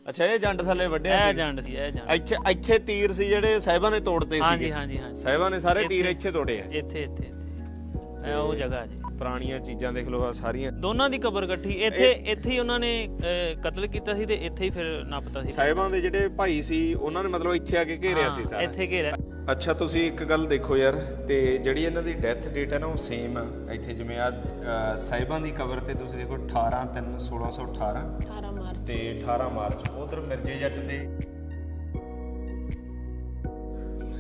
ਅੱਛਾ ਇਹ ਜੰਡ ਥੱਲੇ ਵੱਢਿਆ ਸੀ। ਇਹ ਜੰਡ ਸੀ, ਇਹ ਜੰਡ ਇੱਥੇ ਤੀਰ ਸੀ ਜਿਹੜੇ ਸਾਹਿਬਾਂ ਨੇ ਤੋੜਦੇ ਸੀਗੇ। ਹਾਂਜੀ ਹਾਂਜੀ ਹਾਂਜੀ, ਸਾਹਿਬਾਂ ਨੇ ਸਾਰੇ ਤੀਰ ਇੱਥੇ ਤੋੜੇ ਆ। ਇੱਥੇ ਇੱਥੇ ਇਹ ਉਹ ਜਗ੍ਹਾ ਜੀ। ਪੁਰਾਣੀਆਂ ਚੀਜ਼ਾਂ ਦੇਖ ਲਓ ਆ ਸਾਰੀਆਂ। ਦੋਨਾਂ ਦੀ ਕਬਰ ਇਕੱਠੀ ਇੱਥੇ ਹੀ ਉਹਨਾਂ ਨੇ ਕਤਲ ਕੀਤਾ ਸੀ ਤੇ ਇੱਥੇ ਹੀ ਫਿਰ ਨੱਪਤਾ ਸੀ। ਸਾਹਿਬਾਂ ਦੇ ਜਿਹੜੇ ਭਾਈ ਸੀ ਉਹਨਾਂ ਨੇ ਮਤਲਬ ਇੱਥੇ ਆ ਕੇ ਘੇਰਿਆ ਸੀ ਸਾਰਾ। ਇੱਥੇ ਘੇਰਿਆ। ਅੱਛਾ ਤੁਸੀਂ ਇੱਕ ਗੱਲ ਦੇਖੋ ਯਾਰ, ਤੇ ਜਿਹੜੀ ਇਹਨਾਂ ਦੀ ਡੈਥ ਡੇਟ ਹੈ ਨਾ ਉਹ ਸੇਮ ਆ। ਇੱਥੇ ਜਿਵੇਂ ਆ ਸਾਹਿਬਾਂ ਦੀ ਕਬਰ ਤੇ ਤੁਸੀਂ ਦੇਖੋ 18/3/1618 ਤੇ 18 ਮਾਰਚ। ਉਧਰ ਮਿਰਜ਼ੇ ਜੱਟ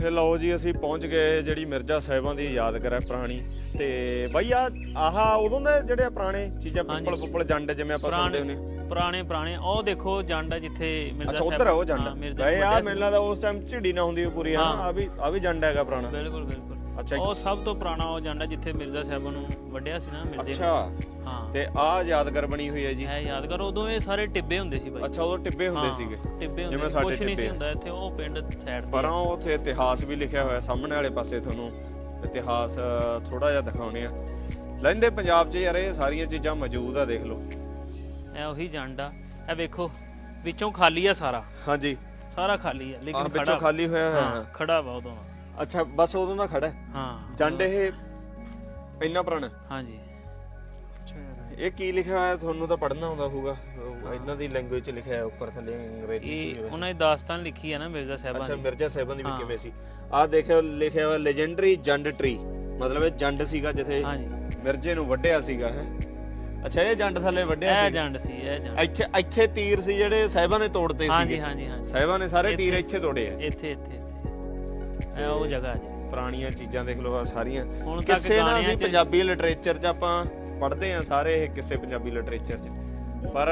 ਤੇ ਲਓ ਜੀ ਅਸੀਂ ਪਹੁੰਚ ਗਏ ਜਿਹੜੀ ਮਿਰਜ਼ਾ ਸਾਹਿਬਾਂ ਦੀ ਯਾਦਗਾਰ ਹੈ ਪੁਰਾਣੀ। ਤੇ ਬਾਈ ਆਹ ਉਦੋਂ ਦੇ ਜਿਹੜੇ ਪੁਰਾਣੇ ਚੀਜ਼ਾਂ ਪੁੱਪਲ ਜੰਡ ਜਿਵੇਂ ਆਪਾਂ ਸੁਣਦੇ ਹੁੰਦੇ ਪੁਰਾਣੇ ਉਹ ਦੇਖੋ ਜੰਡ ਜਿੱਥੇ ਮਿਰਜ਼ਾ ਸਾਹਿਬ। ਅੱਛਾ ਉਧਰ ਉਹ ਜੰਡ ਗਏ ਆ। ਮੈਨੂੰ ਲੱਗਦਾ ਉਸ ਟਾਈਮ ਝਿੜੀ ਨਾ ਹੁੰਦੀ ਪੂਰੀ। ਆ ਵੀ ਜੰਡ ਹੈਗਾ ਪੁਰਾਣਾ। ਬਿਲਕੁਲ ਬਿਲਕੁਲ। ਅੱਛਾ ਉਹ ਸਭ ਤੋਂ ਪੁਰਾਣਾ ਉਹ ਜੰਡ ਜਿੱਥੇ ਮਿਰਜ਼ਾ ਸਾਹਿਬਾਂ ਨੂੰ ਵੱਢਿਆ ਸੀ ਨਾ ਮਿਰਜ਼ੇ। ਅੱਛਾ ਹਾਂ। ਤੇ ਆਹ ਯਾਦਗਾਰ ਬਣੀ ਹੋਈ ਹੈ ਜੀ। ਇਹ ਯਾਦਗਾਰ ਉਦੋਂ ਇਹ ਸਾਰੇ ਟਿੱਬੇ ਹੁੰਦੇ ਸੀ ਬਾਈ। ਅੱਛਾ ਉਦੋਂ ਟਿੱਬੇ ਹੁੰਦੇ ਸੀਗੇ। ਟਿੱਬੇ ਹੁੰਦੇ ਜਿਵੇਂ ਸਾਡੇ ਕੁਛ ਨਹੀਂ ਸੀ ਟਿੱਬੇ ਹੁੰਦਾ ਇੱਥੇ। ਉਹ ਪਿੰਡ ਸਾਈਡ ਤੇ ਪਰ ਉੱਥੇ ਇਤਿਹਾਸ ਵੀ ਲਿਖਿਆ ਹੋਇਆ ਸਾਹਮਣੇ ਵਾਲੇ ਪਾਸੇ। ਤੁਹਾਨੂੰ ਇਤਿਹਾਸ ਥੋੜਾ ਜਿਹਾ ਦਿਖਾਉਣੇ ਆ। ਲਹਿੰਦੇ ਪੰਜਾਬ 'ਚ ਯਾਰ ਇਹ ਸਾਰੀਆਂ ਚੀਜ਼ਾਂ ਮੌਜੂਦ ਆ। ਦੇਖ ਲਓ ਇਹ ਉਹੀ ਜੰਡ ਆ। ਇਹ ਵੇਖੋ ਵਿੱਚੋਂ ਖਾਲੀ ਆ ਸਾਰਾ। ਹਾਂਜੀ ਸਾਰਾ ਖਾਲੀ ਆ ਲੇਕਿਨ ਵਿੱਚੋਂ ਖਾਲੀ ਹੋਇਆ ਹੋਇਆ। ਖੜਾ ਵਾ ਉਦੋਂ। ਅੱਛਾ ਬਸ ਉਦੋਂ ਦਾ ਖੜਾ। ਹਾਂ ਜੰਡ ਇਹ ਇੰਨਾ ਪੁਰਾਣਾ। ਹਾਂਜੀ। ਇਹ ਕੀ ਲਿਖਿਆ ਹੋਇਆ ਤੁਹਾਨੂੰ ਤਾਂ ਪੜ੍ਹਨਾ ਆਉਂਦਾ ਹੋਊਗਾ। ਇਹਨਾਂ ਦੀ ਲੈਂਗੁਏਜ 'ਚ ਲਿਖਿਆ ਹੈ ਉੱਪਰ ਥੱਲੇ ਅੰਗਰੇਜ਼ੀ 'ਚ। ਉਹਨਾਂ ਦੀ ਦਾਸਤਾਨ ਲਿਖੀ ਹੈ ਨਾ ਮਿਰਜ਼ਾ ਸਾਹਿਬਾਂ ਦੀ। ਅੱਛਾ ਮਿਰਜ਼ਾ ਸਾਹਿਬਾਂ ਦੀ ਵੀ ਕਿਵੇਂ ਸੀ। ਆਹ ਦੇਖਿਓ ਲਿਖਿਆ ਹੋਇਆ ਲੈਜੈਂਡਰੀ ਜੰਡ ਟਰੀ। ਮਤਲਬ ਇਹ ਜੰਡ ਸੀਗਾ ਜਿੱਥੇ ਮਿਰਜ਼ੇ ਨੂੰ ਵੱਢਿਆ ਸੀਗਾ। ਹੈ ਅੱਛਾ ਇਹ ਜੰਡ ਥੱਲੇ ਵੱਢਿਆ ਸੀ। ਇਹ ਜੰਡ ਸੀ, ਇਹ ਜੰਡ। ਇੱਥੇ ਤੀਰ ਸੀ ਜਿਹੜੇ ਸਾਹਿਬਾਂ ਨੇ ਤੋੜਦੇ ਸੀਗੇ। ਹਾਂਜੀ ਹਾਂਜੀ ਹਾਂਜੀ। ਸਾਹਿਬਾਂ ਨੇ ਸਾਰੇ ਤੀਰ ਇੱਥੇ ਤੋੜੇ ਆ। ਇੱਥੇ ਇਹ ਉਹ ਜਗ੍ਹਾ ਜੀ। ਪੁਰਾਣੀਆਂ ਚੀਜ਼ਾਂ ਦੇਖ ਲਓ ਆ ਸਾਰੀਆਂ। ਹੁਣ ਤੱਕ ਕਿਸੇ ਨਾ ਅਸੀਂ ਪੰਜਾਬੀ ਲਿਟਰੇਚਰ 'ਚ ਆਪਾਂ ਪੜ੍ਹਦੇ ਆ ਸਾਰੇ ਇਹ ਕਿਸੇ ਪੰਜਾਬੀ ਲਿਟਰੇਚਰ 'ਚ। ਪਰ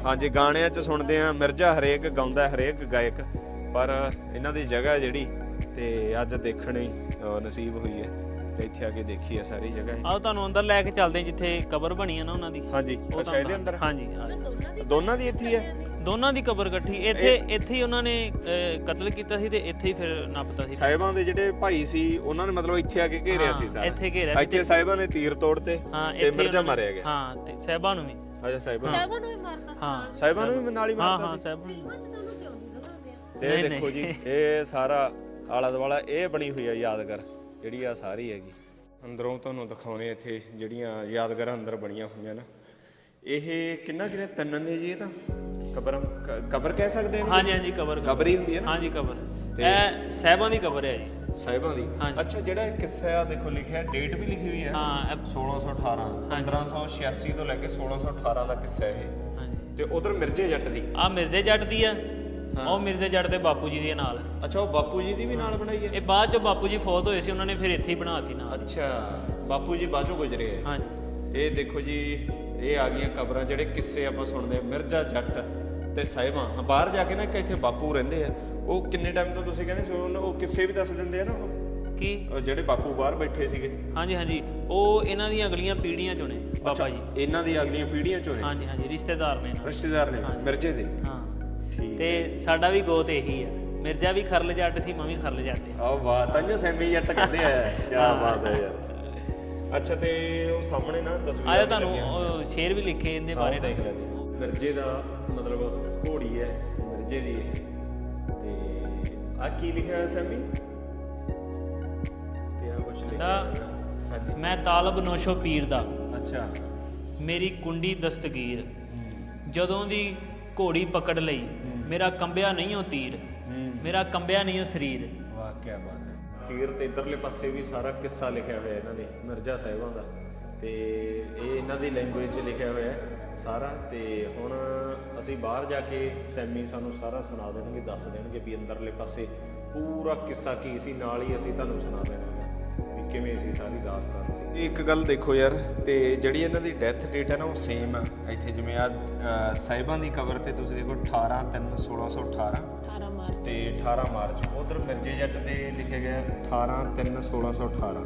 ਹਾਂਜੀ ਗਾਣਿਆਂ 'ਚ ਸੁਣਦੇ ਆ। ਮਿਰਜ਼ਾ ਹਰੇਕ ਗਾਉਂਦਾ ਹਰੇਕ ਗਾਇਕ। ਪਰ ਇਹਨਾਂ ਦੀ ਜਗ੍ਹਾ ਜਿਹੜੀ ਤੇ ਅੱਜ ਦੇਖਣੀ ਨਸੀਬ ਹੋਈ ਹੈ ਤੇ ਇੱਥੇ ਆ ਕੇ ਦੇਖੀ ਆ ਸਾਰੀ ਜਗ੍ਹਾ। ਆਓ ਤੁਹਾਨੂੰ ਅੰਦਰ ਲੈ ਕੇ ਚੱਲਦੇ ਜਿੱਥੇ ਕਬਰ ਬਣੀ ਹੈ ਨਾ ਉਹਨਾਂ ਦੀ। ਹਾਂਜੀ ਅੱਛਾ ਇਹਦੇ ਅੰਦਰ। ਹਾਂਜੀ ਦੋਨਾਂ ਦੀ ਇੱਥੇ ਹੈ। ਦੋਨਾਂ ਦੀ ਕਬਰ ਇਕੱਠੀ। ਇੱਥੇ ਹੀ ਉਹਨਾਂ ਨੇ ਕਤਲ ਕੀਤਾ ਸੀ ਤੇ ਇੱਥੇ ਹੀ ਫਿਰ ਨੱਪਤਾ ਸੀ। ਸਾਹਿਬਾਂ ਦੇ ਜਿਹੜੇ ਭਾਈ ਸੀ ਉਹਨਾਂ ਨੇ ਮਤਲਬ ਇੱਥੇ ਆ ਕੇ ਘੇਰਿਆ ਸੀ ਸਾਰਾ। ਇੱਥੇ ਘੇਰਿਆ। ਇੱਥੇ ਸਾਹਿਬਾਂ ਨੇ ਤੀਰ ਤੋੜਤੇ ਤੇ ਮਿਰਜ਼ਾ ਮਾਰਿਆ ਗਿਆ। ਹਾਂ ਤੇ ਸਾਹਿਬਾਂ ਨੂੰ ਵੀ। ਅੱਛਾ ਸਾਹਿਬਾਂ ਨੂੰ ਵੀ ਮਾਰਤਾ ਸੀ। ਹਾਂ ਸਾਹਿਬਾਂ ਨੂੰ ਵੀ ਨਾਲ ਹੀ ਮਾਰਤਾ ਸੀ। ਹਾਂ ਸਾਹਿਬਾਂ ਤੇ ਦੇਖੋ ਜੀ ਇਹ ਸਾਰਾ ਆਲਾ ਦੁਆਲਾ ਇਹ ਬਣੀ ਹੋਈ ਆ ਯਾਦਗਾਰ ਜਿਹੜੀ ਆ ਸਾਰੀ ਹੈਗੀ। ਅੰਦਰੋਂ ਤੁਹਾਨੂੰ ਦਿਖਾਉਣੇ ਇੱਥੇ ਜਿਹੜੀਆਂ ਯਾਦਗਾਰਾਂ ਅੰਦਰ ਬਣੀਆਂ ਹੋਈਆਂ ਨਾ। ਇਹ ਕਿੰਨਾ ਕਿੰਨੇ ਤਿੰਨ ਨੇ ਜੀ। ਇਹ ਤਾਂ ਕਬਰ ਕਹਿ ਸਕਦੇ ਹਾਂ। ਹਾਂਜੀ ਹਾਂਜੀ ਕਬਰ ਹੀ ਹੁੰਦੀ ਹੈ ਨਾ। ਹਾਂਜੀ ਕਬਰ। ਇਹ ਸਾਹਿਬਾਂ ਦੀ ਕਬਰ ਹੈ ਜੀ। ਸਾਹਿਬਾਂ ਦੀ। ਅੱਛਾ ਜਿਹੜਾ ਕਿੱਸਾ ਆ ਦੇਖੋ ਲਿਖਿਆ ਡੇਟ ਵੀ ਲਿਖੀ ਹੋਈ ਹੈ। ਹਾਂ 1618 1586 ਤੋਂ ਲੈ ਕੇ 1618 ਦਾ ਕਿੱਸਾ ਇਹ। ਹਾਂਜੀ ਤੇ ਉਧਰ ਮਿਰਜ਼ੇ ਜੱਟ ਦੀ। ਆ ਮਿਰਜ਼ੇ ਜੱਟ ਦੀ ਆ। ਉਹ ਮਿਰਜ਼ੇ ਜੱਟ ਦੇ ਬਾਪੂ ਜੀ ਦੇ ਨਾਲ। ਅੱਛਾ ਉਹ ਬਾਪੂ ਜੀ ਦੀ ਵੀ ਨਾਲ ਬਣਾਈ ਹੈ। ਇਹ ਬਾਅਦ ਚ ਬਾਪੂ ਜੀ ਫੌਤ ਹੋਏ ਸੀ ਉਹਨਾਂ ਨੇ ਫਿਰ ਇੱਥੇ ਹੀ ਬਣਾਤੀ ਨਾਲ। ਅੱਛਾ ਬਾਪੂ ਜੀ ਬਾਅਦ ਚੋਂ ਗੁਜ਼ਰੇ ਹੈ। ਹਾਂਜੀ ਇਹ ਦੇਖੋ ਜੀ ਇਹ ਆ ਗਈਆਂ ਕਬਰਾਂ ਜਿਹੜੇ ਕਿੱਸੇ ਆਪਾਂ ਸੁਣਦੇ ਮਿਰਜ਼ਾ ਜੱਟ ਤੇ ਸਾਹਿਬਾਂ। ਬਾਹਰ ਜਾ ਕੇ ਨਾ ਇੱਕ ਇੱਥੇ ਬਾਪੂ ਰਹਿੰਦੇ ਆ। ਉਹ ਕਿੰਨੇ ਟਾਈਮ ਤੋਂ ਤੁਸੀਂ ਕਹਿੰਦੇ ਸੀ ਉਹ ਕਿੱਸੇ ਵੀ ਦੱਸ ਦਿੰਦੇ ਆ ਨਾ। ਕੀ ਜਿਹੜੇ ਬਾਪੂ ਬਾਹਰ ਬੈਠੇ ਸੀਗੇ। ਹਾਂਜੀ ਹਾਂਜੀ ਉਹ ਇਹਨਾਂ ਦੀਆਂ ਅਗਲੀਆਂ ਪੀੜ੍ਹੀਆਂ ਚੋਂ ਨੇ ਬਾਬਾ ਜੀ। ਇਹਨਾਂ ਦੀ ਅਗਲੀਆਂ ਪੀੜ੍ਹੀਆਂ ਚੋਂ ਨੇ। ਹਾਂਜੀ ਹਾਂਜੀ ਰਿਸ਼ਤੇਦਾਰ ਨੇ। ਰਿਸ਼ਤੇਦਾਰ ਨੇ ਮਿਰਜ਼ੇ ਦੇ। ਹਾਂ ਤੇ ਸਾਡਾ ਵੀ ਗੋਤ ਇਹੀ ਆ। ਮਿਰਜ਼ਾ ਵੀ ਖਰਲ ਜੱਟ ਸੀ ਮੈਂ ਵੀ ਖਰਲ ਜੱਟ। ਆਹ ਵਾਹ ਤਾਂਹੀਓ ਸੈਮੀ ਜੱਟ ਕਹਿੰਦੇ ਆ। ਕੀ ਬਾਤ ਹੈ ਯਾਰ। ਅੱਛਾ ਤੇ ਉਹ ਸਾਹਮਣੇ ਨਾ ਤਸਵੀਰ ਆਇਆ ਤੁਹਾਨੂੰ ਸ਼ੇਰ ਵੀ ਲਿਖੇ ਇਹਦੇ ਬਾਰੇ। ਦੇਖ ਲੈਂਦੇ ਮਿਰਜ਼ੇ ਦਾ ਮਤਲਬ ਘੋੜੀ ਹੈ ਮਿਰਜ਼ੇ ਦੀ ਇਹ। ਤੇ ਆ ਕੀ ਲਿਖਿਆ ਹੈ ਸੈਮੀ ਤੇ ਆ ਕੁਛ ਲਿਖਿਆ। ਮੈਂ ਤਾਲਬ ਨੋਸ਼ੋ ਪੀਰ ਦਾ। ਅੱਛਾ ਮੇਰੀ ਕੁੰਡੀ ਦਸਤਗੀਰ ਜਦੋਂ ਦੀ ਘੋੜੀ ਪਕੜ ਲਈ ਮੇਰਾ ਕੰਬਿਆ ਨਹੀਂ ਉਹ ਤੀਰ। ਮੇਰਾ ਕੰਬਿਆ ਨਹੀਂ ਉਹ ਸਰੀਰ। ਵਾਹ ਕੀ ਬਾਤ ਹੈ। ਅਖੀਰ ਤੇ ਇਧਰਲੇ ਪਾਸੇ ਵੀ ਸਾਰਾ ਕਿੱਸਾ ਲਿਖਿਆ ਹੋਇਆ ਇਹਨਾਂ ਨੇ ਮਿਰਜ਼ਾ ਸਾਹਿਬਾਂ ਦਾ। ਤੇ ਇਹ ਇਹਨਾਂ ਦੀ ਲੈਂਗੁਏਜ 'ਚ ਲਿਖਿਆ ਹੋਇਆ ਸਾਰਾ। ਤੇ ਹੁਣ ਅਸੀਂ ਬਾਹਰ ਜਾ ਕੇ ਸੈਮੀ ਸਾਨੂੰ ਸਾਰਾ ਸੁਣਾ ਦੇਣਗੇ ਦੱਸ ਦੇਣਗੇ ਵੀ ਅੰਦਰਲੇ ਪਾਸੇ ਪੂਰਾ ਕਿੱਸਾ ਕੀ ਸੀ। ਨਾਲ ਹੀ ਅਸੀਂ ਤੁਹਾਨੂੰ ਸੁਣਾ ਦੇਣਾ ਵੀ ਕਿਵੇਂ ਸੀ ਸਾਰੀ ਦਾਸਤਾਨ ਸੀ। ਇੱਕ ਗੱਲ ਦੇਖੋ ਯਾਰ ਤੇ ਜਿਹੜੀ ਇਹਨਾਂ ਦੀ ਡੈਥ ਡੇਟ ਹੈ ਨਾ ਉਹ ਸੇਮ ਆ। ਇੱਥੇ ਜਿਵੇਂ ਆ ਸਾਹਿਬਾਂ ਦੀ ਕਬਰ ਤੇ ਤੁਸੀਂ ਦੇਖੋ 18/3/1618 ਤੇ 18 ਮਾਰਚ। ਉਧਰ ਮਿਰਜ਼ੇ ਜੱਟ ਤੇ ਲਿਖਿਆ ਗਿਆ 18/3/1618।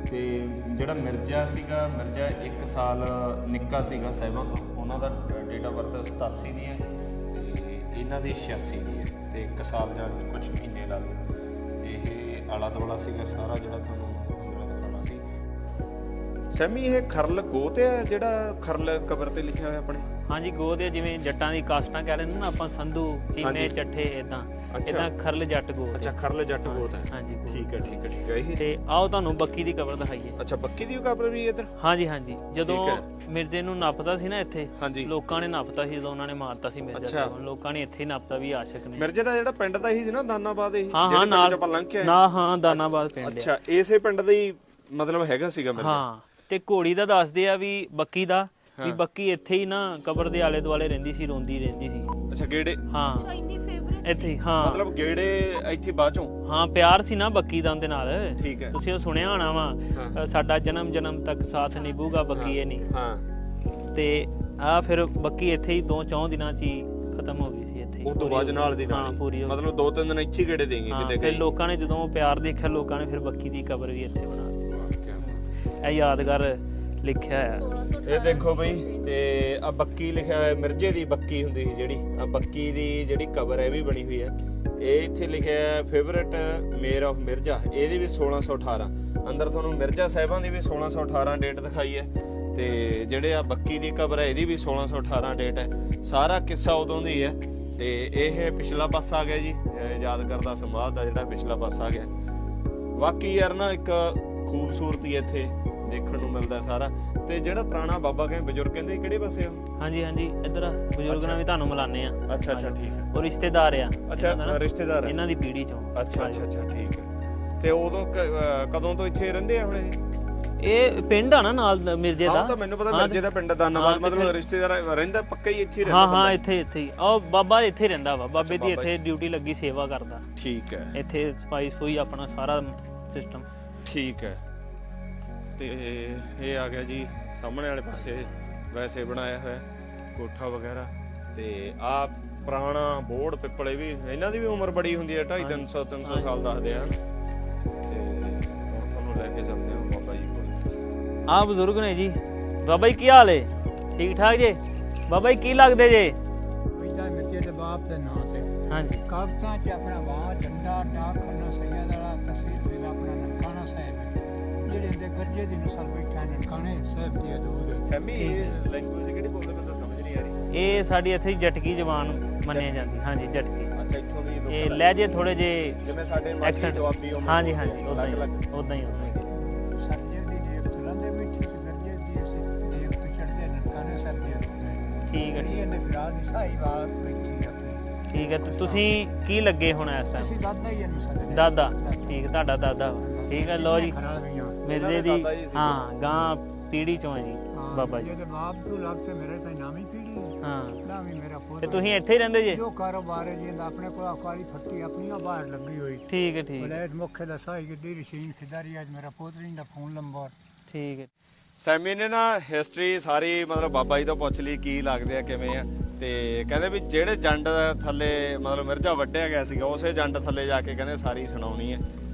ਤੇ ਜਿਹੜਾ ਮਿਰਜ਼ਾ ਸੀਗਾ ਮਿਰਜ਼ਾ 1 ਸਾਲ ਨਿੱਕਾ ਸੀਗਾ ਸਾਹਿਬਾਂ ਤੋਂ। ਉਹਨਾਂ ਦਾ ਡੇਟ ਆਫ ਬਰਥ 87 ਦੀ ਹੈ ਤੇ ਇਹਨਾਂ ਦੀ 86 ਦੀ ਹੈ। ਤੇ 1 ਸਾਲ ਜਾਂ ਕੁਝ ਮਹੀਨੇ ਲਾ ਲਓ। ਤੇ ਇਹ ਆਲਾ ਦੁਆਲਾ ਸੀਗਾ ਸਾਰਾ ਜਿਹੜਾ ਤੁਹਾਨੂੰ ਅੰਦਰੋਂ ਦਿਖਾਉਣਾ ਸੀ। ਸੈਮੀ ਇਹ ਖਰਲ ਗੋਤ ਹੈ ਜਿਹੜਾ ਖਰਲ ਕਬਰ ਤੇ ਲਿਖਿਆ ਹੋਇਆ ਆਪਣੇ। ਹਾਂਜੀ ਗੋਦ ਹੈ, ਜਿਵੇਂ ਜੱਟਾਂ ਦੀ ਕਾਸਟਾਂ ਕਹਿ ਲੈਂਦੇ ਨਾ ਆਪਾਂ, ਸੰਧੂ, ਚੀਮੇ, ਚੱਠੇ, ਇਦਾਂ ਇਦਾਂ ਖਰਲ ਜੱਟ ਗੋਦ। ਅੱਛਾ ਖਰਲ ਜੱਟ ਗੋਦ ਹੈ। ਹਾਂਜੀ ਠੀਕ ਹੈ ਠੀਕ ਹੈ ਠੀਕ ਹੈ। ਇਹੀ ਤੇ ਆਓ ਤੁਹਾਨੂੰ ਬੱਕੀ ਦੀ ਕਬਰ ਦਿਖਾਈਏ। ਅੱਛਾ ਬੱਕੀ ਦੀ ਕਬਰ ਵੀ ਇੱਧਰ? ਹਾਂਜੀ ਹਾਂਜੀ, ਜਦੋਂ ਮਿਰਜ਼ੇ ਨੂੰ ਨੱਪਦਾ ਸੀ ਨਾ ਇੱਥੇ, ਹਾਂਜੀ ਲੋਕਾਂ ਨੇ ਨੱਪਤਾ ਸੀ ਜਦੋਂ ਉਹਨਾਂ ਨੇ ਮਾਰਤਾ ਸੀ ਮਿਰਜ਼ਾ ਸਾਹਿਬ, ਲੋਕਾਂ ਨੇ ਇੱਥੇ ਹੀ ਨੱਪਤਾ ਵੀ ਆਸ਼ਿਕ ਨੇ। ਮਿਰਜ਼ੇ ਦਾ ਜਿਹੜਾ ਪਿੰਡ ਦਾ ਹੀ ਸੀ ਨਾ ਦਾਨਾਬਾਦ, ਇਹ ਹਾਂ ਨਾਲ ਆਪਾਂ ਲੰਘ ਕੇ ਆਏ ਨਾ, ਹਾਂ ਦਾਨਾਬਾਦ ਪਿੰਡ। ਅੱਛਾ ਇਸੇ ਪਿੰਡ ਦਾ ਹੀ ਮਤਲਬ ਹੈਗਾ ਸੀਗਾ ਮਿਰਜ਼ਾ। ਹਾਂ ਤੇ ਘੋੜੀ ਦਾ ਦੱਸਦੇ ਆ ਵੀ ਬੱਕੀ ਦਾ, ਵੀ ਬੱਕੀ ਇੱਥੇ ਹੀ ਨਾ ਕਬਰ ਦੇ ਆਲੇ ਦੁਆਲੇ ਰਹਿੰਦੀ ਸੀ, ਰੋਂਦੀ ਰਹਿੰਦੀ ਸੀ। ਅੱਛਾ ਗੇੜੇ? ਹਾਂ ਇੱਥੇ ਹੀ, ਹਾਂ ਮਤਲਬ ਗੇੜੇ ਇੱਥੇ ਬਾਅਦ ਚੋਂ? ਹਾਂ ਪਿਆਰ ਸੀ ਨਾ ਬੱਕੀ ਦਾ ਉਹਦੇ ਨਾਲ। ਠੀਕ ਹੈ। ਤੁਸੀਂ ਉਹ ਸੁਣਿਆ ਹੋਣਾ ਵਾ, ਸਾਡਾ ਜਨਮ ਜਨਮ ਤੱਕ ਸਾਥ ਨਿਭੂਗਾ ਬੱਕੀ ਇਹ ਨਹੀਂ। ਹਾਂ ਤੇ ਆ ਫਿਰ ਬੱਕੀ ਇੱਥੇ ਹੀ 2-4 ਦਿਨਾਂ ਚ ਹੀ ਖਤਮ ਹੋ ਗਈ ਸੀ ਇੱਥੇ। ਉਹ ਤੋਂ ਬਾਅਦ ਨਾਲ ਦੀ ਨਾਲ ਪੂਰੀ ਮਤਲਬ 2-3 ਦਿਨ ਇੱਥੇ ਗੇੜੇ ਦੇਂਗੇ ਕਿਤੇ ਫਿਰ ਲੋਕਾਂ ਨੇ ਜਦੋਂ ਪਿਆਰ ਦੇਖਿਆ, ਲੋਕਾਂ ਨੇ ਫਿਰ ਬੱਕੀ ਦੀ ਕਬਰ ਵੀ ਇੱਥੇ ਬਣਾ ਦਿੱਤੀ। ਇਹ ਯਾਦਗਾਰ ਲਿਖਿਆ ਹੈ। ਇਹ ਦੇਖੋ ਬਈ, ਤੇ ਆ ਬੱਕੀ ਲਿਖਿਆ ਹੋਇਆ, ਮਿਰਜ਼ੇ ਦੀ ਬੱਕੀ ਹੁੰਦੀ ਸੀ ਜਿਹੜੀ, ਆ ਬੱਕੀ ਦੀ ਜਿਹੜੀ ਕਬਰ ਹੈ ਵੀ ਬਣੀ ਹੋਈ ਹੈ। ਇਹ ਇੱਥੇ ਲਿਖਿਆ ਹੈ ਫੇਵਰਟ ਮੇਅਰ ਆਫ ਮਿਰਜ਼ਾ, ਇਹਦੀ ਵੀ 1618। ਅੰਦਰ ਤੁਹਾਨੂੰ ਮਿਰਜ਼ਾ ਸਾਹਿਬਾਂ ਦੀ ਵੀ 1618 ਡੇਟ ਦਿਖਾਈ ਹੈ, ਤੇ ਜਿਹੜੇ ਆ ਬੱਕੀ ਦੀ ਕਬਰ ਹੈ ਇਹਦੀ ਵੀ 1618 ਡੇਟ ਹੈ। ਸਾਰਾ ਕਿੱਸਾ ਉਦੋਂ ਦੀ ਹੈ। ਤੇ ਇਹ ਪਿਛਲਾ ਪਾਸਾ ਆ ਗਿਆ ਜੀ, ਯਾਦਗਾਰ ਦਾ ਸਮਾਧ ਦਾ ਜਿਹੜਾ ਪਿਛਲਾ ਪਾਸਾ ਆ ਗਿਆ। ਬਾਕੀ ਯਾਰ ਨਾ ਇੱਕ ਖੂਬਸੂਰਤੀ ਇੱਥੇ ਦੇਖਣ ਨੂੰ ਮਿਲਦਾ ਸਾਰਾ। ਤੇ ਜਿਹੜਾ ਪੁਰਾਣਾ ਬਾਬਾ ਕਹਿੰਦੇ ਬਜ਼ੁਰਗ ਕਹਿੰਦੇ ਕਿਹੜੇ ਪਾਸੇ ਆ? ਹਾਂਜੀ ਹਾਂਜੀ ਇੱਧਰ ਬਜ਼ੁਰਗ ਨਾਲ ਵੀ ਤੁਹਾਨੂੰ ਮਿਲਾਨੇ ਆ। ਅੱਛਾ ਅੱਛਾ ਠੀਕ ਹੈ। ਉਹ ਰਿਸ਼ਤੇਦਾਰ ਆ। ਅੱਛਾ ਰਿਸ਼ਤੇਦਾਰ ਇਹਨਾਂ ਦੀ ਪੀੜ੍ਹੀ ਚੋਂ। ਅੱਛਾ ਅੱਛਾ ਅੱਛਾ ਠੀਕ ਹੈ। ਤੇ ਉਦੋਂ ਕਦੋਂ ਤੋਂ ਇੱਥੇ ਰਹਿੰਦੇ ਆ ਹੁਣ ਇਹ ਪਿੰਡ ਆ ਨਾ ਨਾਲ ਮਿਰਜ਼ੇ ਦਾ? ਹਾਂ ਤਾਂ ਮੈਨੂੰ ਪਤਾ ਮਿਰਜ਼ੇ ਦਾ ਪਿੰਡ ਦਾਨਾਬਾਦ, ਮਤਲਬ ਰਿਸ਼ਤੇਦਾਰ ਰਹਿੰਦਾ ਪੱਕਾ ਹੀ ਇੱਥੇ ਰਹਿੰਦਾ? ਹਾਂ ਇੱਥੇ ਹੀ। ਉਹ ਬਾਬਾ ਇੱਥੇ ਰਹਿੰਦਾ ਵਾ, ਬਾਬੇ ਦੀ ਇੱਥੇ ਡਿਊਟੀ ਲੱਗੀ, ਸੇਵਾ ਕਰਦਾ। ਠੀਕ ਹੈ। ਇੱਥੇ ਸਫਾਈ ਸਫੂਈ ਆਪਣਾ ਸਾਰਾ ਸਿਸਟਮ। ਠੀਕ ਹੈ। ਤੇ ਇਹ ਆ ਗਿਆ ਜੀ ਸਾਹਮਣੇ ਵਾਲੇ ਪਾਸੇ ਵੈਸੇ ਬਣਾਇਆ ਹੋਇਆ ਕੋਠਾ ਵਗੈਰਾ। ਤੇ ਆ ਪੁਰਾਣਾ ਬੋੜ ਪਿੱਪਲੇ ਵੀ, ਇਹਨਾਂ ਦੀ ਵੀ ਉਮਰ ਬੜੀ ਹੁੰਦੀ ਹੈ, 250-300 ਸਾਲ ਦੱਸਦੇ ਆ। ਤੇ ਹੁਣ ਤੁਹਾਨੂੰ ਲੈ ਕੇ ਚੱਲਦੇ ਹਾਂ ਬਾਬਾ ਜੀ ਕੋਲ। ਆ ਬਜ਼ੁਰਗ ਨੇ ਜੀ। ਬਾਬਾ ਜੀ ਕੀ ਹਾਲ ਏ? ਠੀਕ ਠਾਕ ਜੇ? ਬਾਬਾ ਜੀ ਕੀ ਲੱਗਦੇ ਜੇ? ਪਹਿਲਾਂ ਮਿਰਜ਼ੇ ਦੇ ਬਾਪ ਦੇ ਨਾਂ ਤੇ ਹਾਂਜੀ ਕਾਗਜ਼ਾਂ 'ਚ ਆਪਣਾ ਵਾਹ ਡੰਡਾ ਡਾਕਖਾਨਾ ਸੈਦ ਵਾਲਾ ਤਹਿਸੀਲ ਜ਼ਿਲ੍ਹਾ ਆਪਣਾ ਨਨਕਾਣਾ ਸਾਹਿਬ, ਜਿਹੜੇ ਦੇ ਗਰਜੇ ਦੀ ਨਸਲ ਬੈਠਾ ਨਨਕਾਣੇ ਸਾਹਿਬ ਦੀ ਦੂਦ। ਸੈਮੀ ਇਹ ਲੈਂਗੁਏਜ ਕਿਹੜੀ ਬੋਲਦੇ ਮੈਨੂੰ ਤਾਂ ਸਮਝ ਨਹੀਂ ਆ ਰਹੀ। ਇਹ ਸਾਡੀ ਇੱਥੇ ਜਟਕੀ ਜ਼ਬਾਨ ਮੰਨੀ ਜਾਂਦੀ। ਹਾਂਜੀ ਜਟਕੀ। ਅੱਛਾ ਇੱਥੋਂ ਵੀ ਇਹ ਲਹਿਜੇ ਥੋੜੇ ਜੇ ਜਿਵੇਂ ਸਾਡੇ ਮਾਝੀ ਦੁਆਬੀ ਹੋਵੇ। ਹਾਂਜੀ ਹਾਂਜੀ ਉਦਾਂ ਹੀ ਸਰਜੇ ਦੀ ਜੇਬ ਤੁਲੰਦੇ ਬੈਠੀ ਸੀ, ਗਰਜੇ ਦੀ ਅਸੀਂ ਜੇਬ ਤੋਂ ਚੜਦੇ ਨਨਕਾਣੇ ਸਾਹਿਬ ਦੀ ਦੂਦ। ਠੀਕ ਹੈ। ਇਹਨੇ ਵਿਰਾਜ ਦੀ ਸਾਹੀਵਾਲ ਬੈਠੀ ਆਪਣੀ। ਠੀਕ ਹੈ। ਤੇ ਤੁਸੀਂ ਕੀ ਲੱਗੇ ਹੁਣ ਇਸ ਟਾਈਮ? ਅਸੀਂ ਦਾਦਾ ਹੀ ਇਹਨੂੰ ਸਕਦੇ। ਦਾਦਾ? ਠੀਕ, ਤੁਹਾਡਾ ਦਾਦਾ ਵਾ। ਠੀਕ ਹੈ। ਲਓ ਜੀ ਮਿਰਜ਼ੇ ਦੀ ਹਾਂ ਗਾਂ ਪੀੜੀ ਚੋਂ ਹੈ ਜੀ ਬਾਬਾ ਜੀ। ਇਹਦੇ ਬਾਪ ਤੋਂ ਲੱਗ ਤੇ ਮੇਰੇ ਤਾਂ ਨਾਮੀ ਪੀੜੀ ਹੈ। ਹਾਂ ਨਾਮੀ ਮੇਰਾ ਪੁੱਤ। ਤੇ ਤੁਸੀਂ ਇੱਥੇ ਹੀ ਰਹਿੰਦੇ ਜੇ? ਜੋ ਕਾਰੋਬਾਰ ਹੈ ਜੀ ਆਪਣੇ ਕੋਲ ਆਕਾਲੀ ਫੱਟੀ ਆਪਣੀਆਂ ਬਾਹਰ ਲੱਗੀ ਹੋਈ। ਠੀਕ ਹੈ ਠੀਕ। ਬਲੈਤ ਮੁੱਖ ਦਾ ਸਾਈ ਗੱਡੀ ਰਸ਼ੀਨ ਖਿਦਾਰੀ ਅੱਜ ਮੇਰਾ ਪੋਤਰੀ ਦਾ ਫੋਨ ਨੰਬਰ। ਠੀਕ ਹੈ। ਸੈਮੀ ਨੇ ਨਾ ਹਿਸਟਰੀ ਸਾਰੀ ਮਤਲਬ ਬਾਬਾ ਜੀ ਤੋਂ ਪੁੱਛ ਲਈ ਕੀ ਲੱਗਦੇ ਆ ਕਿਵੇਂ ਆ। ਤੇ ਕਹਿੰਦੇ ਵੀ ਜਿਹੜੇ ਜੰਡ ਥੱਲੇ ਮਤਲਬ ਮਿਰਜ਼ਾ ਵੱਢਿਆ ਗਿਆ ਸੀਗਾ ਉਸੇ ਜੰਡ ਥੱਲੇ ਜਾ ਕੇ ਕਹਿੰਦੇ ਸਾਰੀ ਸੁਣਾਉਣੀ ਹੈ।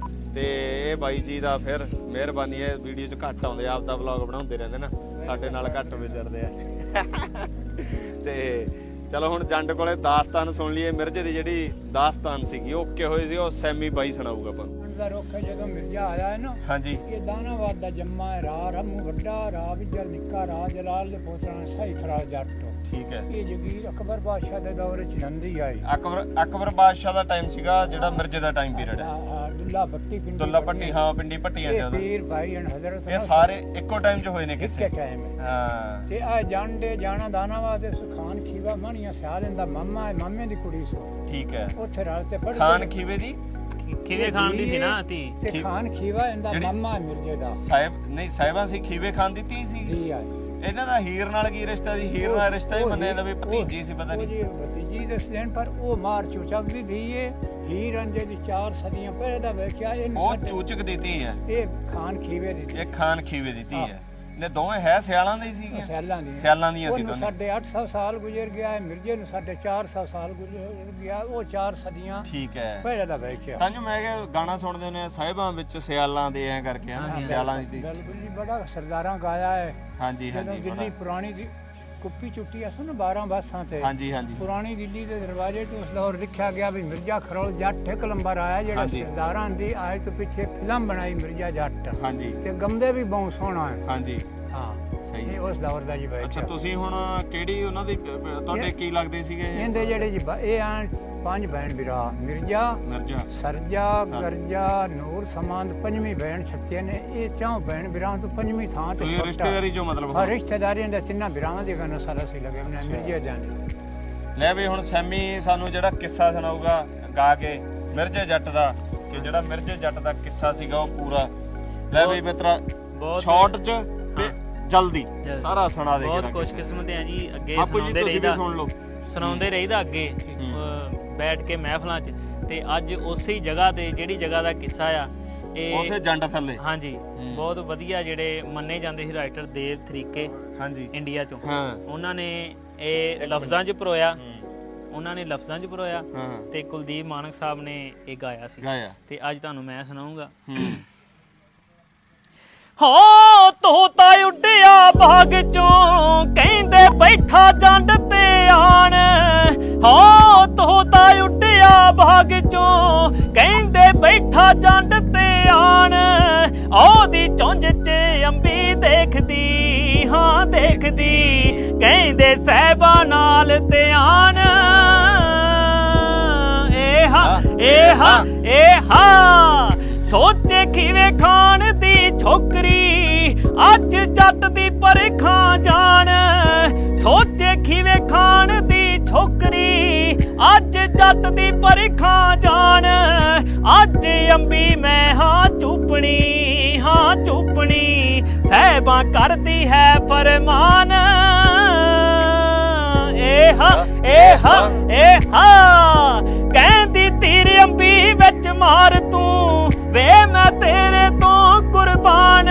ਤੇ ਇਹ ਬਾਈ ਜੀ ਦਾ ਫਿਰ ਮਿਹਰਬਾਨੀ ਹੈ, ਵੀਡੀਓ 'ਚ ਘੱਟ ਆਉਂਦੇ, ਆਪ ਦਾ ਵਲੌਗ ਬਣਾਉਂਦੇ ਰਹਿੰਦੇ ਨਾ, ਸਾਡੇ ਨਾਲ ਘੱਟ ਵਿਚਰਦੇ ਆ। ਤੇ ਚਲੋ ਹੁਣ ਜੰਡ ਕੋਲੇ ਦਾਸਤਾਨ ਸੁਣ ਲਈਏ। ਮਿਰਜ਼ੇ ਦੀ ਜਿਹੜੀ ਦਾਸਤਾਨ ਸੀਗੀ ਉਹ ਕਿ ਹੋਈ ਸੀ, ਉਹ ਸੈਮੀ ਬਾਈ ਸੁਣਾਊਗਾ ਆਪਾਂ ਨੂੰ। ਦਾ ਰੁੱਖ ਜਦੋਂ ਮਿਰਜ਼ਾ ਆਇਆ ਹੈ ਨਾ, ਹਾਂਜੀ ਇਹ ਦਾਨਾਬਾਦ ਦਾ ਜੰਮਾ ਹੈ। ਰਾਹ ਰਾਮੂ ਵੱਡਾ, ਰਾਹ ਵਿਜਰ ਨਿੱਕਾ, ਰਾਹ ਜਲਾਲ ਦੇ ਪੋਤਰਾ ਸਾਈ ਖਰਾ ਜੱਟ। ਠੀਕ ਹੈ। ਇਹ ਜਗੀਰ ਅਕਬਰ ਬਾਦਸ਼ਾਹ ਦੇ ਦੌਰ 'ਚ ਨੰਦੀ ਆਈ। ਅਕਬਰ ਬਾਦਸ਼ਾਹ ਦਾ ਟਾਈਮ ਸੀਗਾ ਜਿਹੜਾ ਮਿਰਜ਼ੇ ਦਾ ਟਾਈਮ ਪੀਰੀਅਡ ਹੈ। ਦੁੱਲਾ ਭੱਟੀ ਪਿੰਡੀ ਦੁੱਲਾ ਭੱਟੀ, ਹਾਂ ਪਿੰਡੀ ਭੱਟੀਆਂ ਇਹ ਜ਼ਿਆਦਾ। ਪੀਰ ਭਾਈ ਅਨ ਹਜ਼ਰਤ ਇਹ ਸਾਰੇ ਇੱਕੋ ਟਾਈਮ 'ਚ ਹੋਏ ਨੇ ਕਿਸੇ ਇੱਕੇ ਟਾਈਮ ਹੈ। ਹਾਂ ਤੇ ਆ ਜਾਣਦੇ ਜਾਣਾ ਦਾਨਾਬਾਦ ਦੇ ਖਾਨ ਖੀਵਾ ਮਾਣੀਆਂ ਸਿਆਲ ਇਹਦਾ ਮਾਮਾ ਹੈ, ਮਾਮੇ ਦੀ ਕੁੜੀ ਸੋ। ਠੀਕ ਹੈ। ਉੱਥੇ ਰਲ ਤੇ ਪੜ੍ਹਦੇ। ਖਾਨ ਖੀਵੇ ਦੀ ਖੀਵੇ ਖਾਨ ਦੀ ਸੀ ਨਾ ਧੀ? ਤੇ ਖਾਨ ਖੀਵਾ ਇਹਦਾ ਮਾਮਾ ਹੈ ਮਿਰਜ਼ੇ ਦਾ। ਸਾਹਿਬ ਨਹੀਂ ਸਾਹਿਬਾਂ ਸੀ, ਖੀਵੇ ਖਾਨ ਦੀ ਧੀ ਸੀ। ਧੀ ਆ ਇਹਨਾਂ ਦਾ ਹੀਰ ਨਾਲ ਕੀ ਰਿਸ਼ਤਾ ਸੀ? ਹੀਰ ਨਾਲ ਰਿਸ਼ਤਾ ਹੀ ਮੰਨਿਆ ਜਾਂਦਾ ਵੀ ਭਤੀਜੀ ਸੀ, ਪਤਾ ਨਹੀਂ। ਉਹ ਭਤੀਜੀ ਦੇ ਦੇਣ ਪਰ ਉਹ ਮਾਰ ਚੁਚਕਦੀ ਧੀ ਏ। ਹੀਰ ਅੰਜੇ ਦੀ 4 ਸਦੀਆਂ ਪਹਿਲਾਂ ਦਾ ਵੇਖਿਆ ਇਹਨੂੰ। ਉਹ ਚੂਚਕ ਦੀ ਧੀ ਹੈ। ਇਹ ਖਾਨ ਖੀਵੇ ਦੀ ਇਹ ਖਾਨ ਖੀਵੇ ਦੀ ਧੀ ਹੈ। ਨੇ ਦੋਵੇਂ ਹੈ ਸਿਆਲਾਂ ਦੀ ਸੀਗੀਆਂ? ਸਿਆਲਾਂ ਦੀਆਂ ਸੀ ਦੋਨੇ। ਸਾਡੇ 800 ਸਾਲ ਗੁਜ਼ਰ ਗਿਆ ਹੈ, ਮਿਰਜ਼ੇ ਨੂੰ ਸਾਡੇ 400 ਸਾਲ ਗੁਜ਼ਰ ਗਿਆ। ਉਹ 4 ਸਦੀਆਂ ਠੀਕ ਹੈ ਪਹਿਲਾਂ ਦਾ ਵੇਖਿਆ। ਤਾਂ ਜੋ ਮੈਂ ਕਿਹਾ ਗਾਣਾ ਸੁਣਦੇ ਹੁੰਦੇ ਆ ਸਾਹਿਬਾਂ ਵਿੱਚ ਸਿਆਲਾਂ ਦੇ ਐ ਕਰਕੇ ਹਨਾ, ਸਿਆਲਾਂ ਦੀ ਧੀ। ਬਿਲਕੁਲ ਜੀ, ਬੜਾ ਸਰਦਾਰਾਂ ਗਾਇਆ ਹੈ। ਹਾਂਜੀ ਜਦੋਂ ਹਾਂਜੀ ਦਿੱਲੀ ਪੁਰਾਣੀ ਦੀ ਕੁੱਪੀ ਚੁੱਟੀ ਆ ਸੁਣ 12 ਬਾਸਾਂ ਤੇ। ਹਾਂਜੀ ਹਾਂਜੀ ਪੁਰਾਣੀ ਦਿੱਲੀ ਦੇ ਦਰਵਾਜ਼ੇ 'ਚ ਉਸ ਦੌਰ ਲਿਖਿਆ ਗਿਆ ਵੀ ਮਿਰਜ਼ਾ ਖਰੋਲ ਜੱਟ ਇੱਕ ਨੰਬਰ ਆਇਆ, ਜਿਹੜਾ ਸਰਦਾਰਾਂ ਦੀ ਅੱਜ ਤੋਂ ਪਿੱਛੇ ਫਿਲਮ ਬਣਾਈ ਮਿਰਜ਼ਾ ਜੱਟ। ਹਾਂਜੀ ਤੇ ਗਮਦੇ ਵੀ ਬਹੁਤ ਸੋਹਣਾ ਹੈ। ਹਾਂਜੀ ਹਾਂ ਸਹੀ ਇਹ ਉਸ ਦੌਰ ਦਾ ਜੀ ਬੈਠ ਅੱਛਾ ਤੁਸੀਂ ਹੁਣ ਕਿਹੜੀ ਉਹਨਾਂ ਦੀ ਤੁਹਾਡੇ ਕੀ ਲੱਗਦੇ ਸੀਗੇ ਇਹਦੇ ਜਿਹੜੇ ਜੀ ਇਹ ਆ 5 ਭੈਣ ਵੀਰਾ ਮਿਰਜ਼ਾ ਮਿਰਜ਼ਾ ਸਰਜਾ ਗਰਜਾ ਨੂਰ ਸਮਾਂਦ 5ਵੀਂ ਭੈਣ ਛੱਕੇ ਨੇ ਇਹ 4 ਭੈਣ ਵੀਰਾਂ ਤੋਂ 5ਵੀਂ ਥਾਂ ਤੇ ਤੁਸੀਂ ਰਿਸ਼ਤੇਦਾਰੀ ਚੋਂ ਮਤਲਬ ਹਾਂ ਰਿਸ਼ਤੇਦਾਰੀਆਂ ਦੇ ਤਿੰਨਾਂ ਵੀਰਾਂ ਦੇ ਗਾਣਾ ਸਾਰਾ ਸੀ ਲੱਗੇ ਨੇ ਮਿਰਜ਼ਾ ਜਾਣੇ ਲੈ ਵੀ ਹੁਣ ਸੈਮੀ ਸਾਨੂੰ ਜਿਹੜਾ ਕਿੱਸਾ ਸੁਣਾਊਗਾ ਗਾ ਕੇ ਮਿਰਜ਼ੇ ਜੱਟ ਦਾ ਕਿ ਜਿਹੜਾ ਮਿਰਜ਼ੇ ਜੱਟ ਦਾ ਕਿੱਸਾ ਸੀਗਾ ਉਹ ਪੂਰਾ ਲੈ ਵੀ ਮਿੱਤਰਾ ਸ਼ਾਰਟ ਚ ਤੇ ਜਲਦੀ ਸਾਰਾ ਸੁਣਾ ਦੇ ਬਹੁਤ ਖੁਸ਼ਕਿਸਮਤ ਹੈ ਜੀ ਅੱਗੇ ਆਪੋ ਜੀ ਤੁਸੀਂ ਵੀ ਸੁਣ ਲਓ ਸੁਣਾਉਂਦੇ ਰਹੀਦਾ ਅੱਗੇ ਬੈਠ ਕੇ ਮਹਿਫਲਾਂ 'ਚ ਤੇ ਅੱਜ ਉਸੇ ਜਗ੍ਹਾ ਤੇ ਜਿਹੜੀ ਜਗ੍ਹਾ ਦਾ ਕਿੱਸਾ ਆ ਇਹ ਉਸੇ ਜੰਡ ਥੱਲੇ ਹਾਂਜੀ ਬਹੁਤ ਵਧੀਆ ਜਿਹੜੇ ਮੰਨੇ ਜਾਂਦੇ ਸੀ ਰਾਈਟਰ ਦੇਵ ਤਰੀਕੇ ਹਾਂਜੀ ਇੰਡੀਆ 'ਚੋਂ ਹਾਂ ਉਹਨਾਂ ਨੇ ਇਹ ਲਫ਼ਜ਼ਾਂ 'ਚ ਪਰੋਇਆ ਹਾਂ ਤੇ ਕੁਲਦੀਪ ਮਾਨਕ ਸਾਹਿਬ ਨੇ ਇਹ ਗਾਇਆ ਸੀ ਗਾਇਆ ਤੇ ਅੱਜ ਤੁਹਾਨੂੰ ਮੈਂ ਸੁਣਾਉਂਗਾ ਹੋ ਤੋਤਾ ਉੱਡਿਆ ਬਾਗ ਚੋਂ ਕਹਿੰਦੇ ਬੈਠਾ ਜੰਡ ਤੇ ਆਣ ਹੋ ਤੋਤਾ ਉੱਡਿਆ ਬਾਗ ਚੋਂ ਕਹਿੰਦੇ ਬੈਠਾ ਜੰਡ ਤੇ ਆਣ ਉਹਦੀ ਚੁੰਝ 'ਚ ਅੰਬੀ ਦੇਖਦੀ ਹਾਂ ਦੇਖਦੀ ਕਹਿੰਦੇ ਸਹਿਬਾਂ ਨਾਲ ਤੇ ਆਣ ਏਹਾ ਸੋਚੇ ਕਿਵੇਂ ਖਾਣ ਦੀ ਛੋਕਰੀ ਅੱਜ ਜੱਟ ਦੀ ਪਰਖਾਂ ਜਾਣ ਸੋਚੇ ਕਿਵੇਂ ਖਾਣ ਦੀ ਛੋਕਰੀ ਅੱਜ ਜੱਟ ਦੀ ਪਰਖਾਂ ਜਾਣ ਅੱਜ ਅੰਬੀ ਮੈਂ ਹਾਂ ਚੁੱਪਣੀ ਸਹਿਬਾਂ ਕਰਦੀ ਹੈ ਫਰਮਾਨ ਏਹਾ ਕਹਿੰਦੀ ਤੀਰ ਅੰਬੀ ਵਿੱਚ ਮਾਰ ਤੂੰ ਵੇ ਮੈਂ ਤੇਰੇ ਤੋਂ ਕੁਰਬਾਨ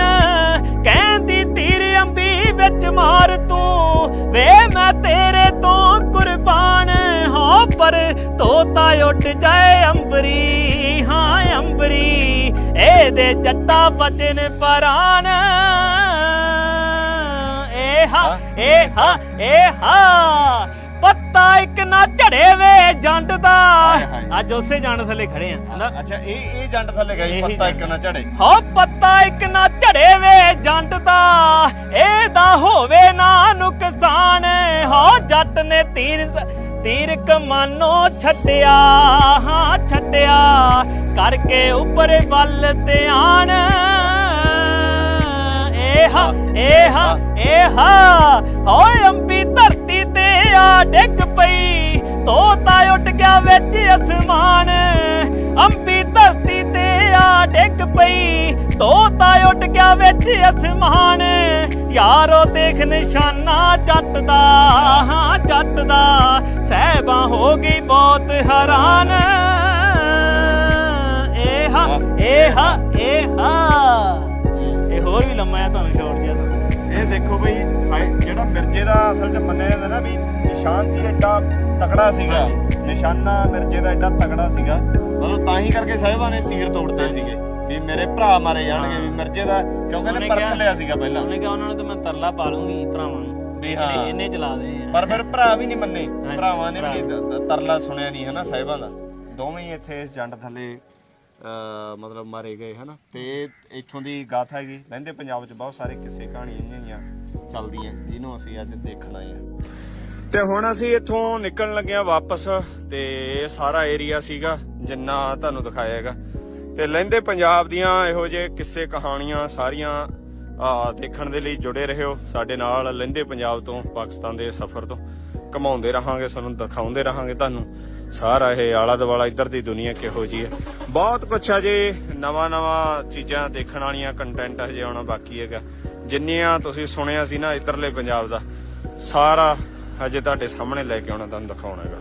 ਕਹਿੰਦੀ ਤੀਰ ਅੰਬੀ ਵਿੱਚ ਮਾਰ ਤੂੰ ਵੇ ਮੈਂ ਤੇਰੇ ਤੋਂ ਕੁਰਬਾਨ ਹਾਂ ਪਰ ਤੋਤਾ ਉੱਡ ਜਾਏ ਅੰਬਰੀ ਹਾਂ ਅੰਬਰੀ ਇਹਦੇ ਜੱਟਾ ਬਚਨ ਪਰਾਨ ਏਹਾ ਪੱਤਾ ਇੱਕ ਨਾ ਝੜੇ ਵੇ ਜੰਡ ਦਾ ਅੱਜ ਉਸੇ ਜੰਡ ਥੱਲੇ ਖੜੇ ਆ ਅੱਛਾ ਇਹ ਜੰਡ ਥੱਲੇ ਗਈ ਪੱਤਾ ਇੱਕ ਨਾ ਝੜੇ ਹੋ ਪੱਤਾ ਇੱਕ ਨਾ ਝੜੇ ਵੇ ਜੰਡ ਦਾ ਇਹਦਾ ਹੋਵੇ ਨਾ ਨੁਕਸਾਨ ਹੋ ਜੱਟ ਨੇ ਤੀਰ ਕਮਾਨੋ ਛੱਡਿਆ ਹਾਂ ਛੱਡਿਆ ਕਰਕੇ ਉੱਪਰ ਵੱਲ ਧਿਆਨ ਏਹਾ ਹੋਏ ਅੰਬੀ ਧਰਤੀ ਤੇ ਆ ਡਿੱਗ ਪਈ ਤੋਤਾ ਉੱਡ ਗਿਆ ਵਿੱਚ ਅਸਮਾਨ ਅੰਬੀ ਧਰਤੀ ਤੇ ਆ ਡਿੱਗ ਪਈ ਤੋਤਾ ਉੱਡ ਗਿਆ ਵਿੱਚ ਅਸਮਾਨ ਯਾਰੋ ਦੇਖ ਨਿਸ਼ਾਨਾ ਜੱਟ ਦਾ ਹਾਂ ਜੱਟ ਦਾ ਸਹਿਬਾਂ ਹੋ ਗਈ ਬਹੁਤ ਹੈਰਾਨ ਏਹਾ ਇਹ ਹੋਰ ਵੀ ਲੰਮਾ ਆ ਤੁਹਾਨੂੰ ਛੋੜ ਦਿਆ ਇਹ ਦੇਖੋ ਬਈ ਜਿਹੜਾ ਮਿਰਜ਼ੇ ਦਾ ਅਸਲ 'ਚ ਮੰਨਿਆ ਜਾਂਦਾ ਨਾ ਵੀ ਨਿਸ਼ਾਨ ਜੀ ਐਡਾ ਤਕੜਾ ਸੀਗਾ ਨਿਸ਼ਾਨਾ ਮਿਰਜ਼ੇ ਦਾ ਐਡਾ ਤਕੜਾ ਸੀਗਾ ਮਤਲਬ ਤਾਂ ਹੀ ਕਰਕੇ ਸਾਹਿਬਾਂ ਨੇ ਤੀਰ ਤੋੜਦੇ ਸੀਗੇ ਵੀ ਮੇਰੇ ਭਰਾ ਮਾਰੇ ਜਾਣਗੇ ਵੀ ਮਿਰਜ਼ੇ ਦਾ ਕਿਉਂਕਿ ਇਹਨੇ ਪਰਖ ਲਿਆ ਸੀਗਾ ਪਹਿਲਾਂ ਉਹਨੇ ਕਿਹਾ ਉਹਨਾਂ ਨੂੰ ਤਾਂ ਮੈਂ ਤਰਲਾ ਪਾ ਲੂੰਗੀ ਭਰਾਵਾਂ ਨੂੰ ਵੀ ਹਾਂ ਇਹਨੇ ਚਲਾ ਦੇ ਪਰ ਫਿਰ ਭਰਾ ਵੀ ਨਹੀਂ ਮੰਨੇ ਭਰਾਵਾਂ ਨੇ ਵੀ ਤਰਲਾ ਸੁਣਿਆ ਨਹੀਂ ਹਨਾ ਸਾਹਿਬਾਂ ਦਾ ਦੋਵੇਂ ਹੀ ਇੱਥੇ ਇਸ ਜੰਡ ਥੱਲੇ ਮਤਲਬ ਮਾਰੇ ਗਏ ਹਨਾ ਤੇ ਇੱਥੋਂ ਦੀ ਗਾਥਾ ਹੈਗੀ ਲਹਿੰਦੇ ਪੰਜਾਬ 'ਚ ਬਹੁਤ ਸਾਰੇ ਕਿੱਸੇ ਕਹਾਣੀਆਂ ਇੰਨੀਆਂ ਚੱਲਦੀਆਂ ਜਿਹਨੂੰ ਅਸੀਂ ਅੱਜ ਦੇਖਣ ਆਏ ਆ ਤੇ ਹੁਣ ਅਸੀਂ ਇੱਥੋਂ ਨਿਕਲਣ ਲੱਗੇ ਆ ਵਾਪਸ ਤੇ ਇਹ ਸਾਰਾ ਏਰੀਆ ਸੀਗਾ ਜਿੰਨਾ ਤੁਹਾਨੂੰ ਦਿਖਾਇਆ ਹੈਗਾ ਤੇ ਲਹਿੰਦੇ ਪੰਜਾਬ ਦੀਆਂ ਇਹੋ ਜਿਹੇ ਕਿੱਸੇ ਕਹਾਣੀਆਂ ਸਾਰੀਆਂ ਦੇਖਣ ਦੇ ਲਈ ਜੁੜੇ ਰਹਿਓ ਸਾਡੇ ਨਾਲ ਲਹਿੰਦੇ ਪੰਜਾਬ ਤੋਂ ਪਾਕਿਸਤਾਨ ਦੇ ਸਫ਼ਰ ਤੋਂ ਘਮਾਉਂਦੇ ਰਹਾਂਗੇ ਤੁਹਾਨੂੰ ਦਿਖਾਉਂਦੇ ਰਹਾਂਗੇ ਤੁਹਾਨੂੰ ਸਾਰਾ ਇਹ ਆਲਾ ਦੁਆਲਾ ਇੱਧਰ ਦੀ ਦੁਨੀਆ ਕਿਹੋ ਜੀ ਹੈ ਬਹੁਤ ਕੁਛ ਅਜੇ ਨਵਾਂ ਚੀਜ਼ਾਂ ਦੇਖਣ ਵਾਲੀਆਂ ਕੰਟੈਂਟ ਹਜੇ ਆਉਣਾ ਬਾਕੀ ਹੈਗਾ ਜਿੰਨੀਆਂ ਤੁਸੀਂ ਸੁਣਿਆ ਸੀ ਨਾ ਇੱਧਰਲੇ ਪੰਜਾਬ ਦਾ ਸਾਰਾ ਹਜੇ ਤੁਹਾਡੇ ਸਾਹਮਣੇ ਲੈ ਕੇ ਆਉਣਾ ਤੁਹਾਨੂੰ ਦਿਖਾਉਣਾ ਹੈਗਾ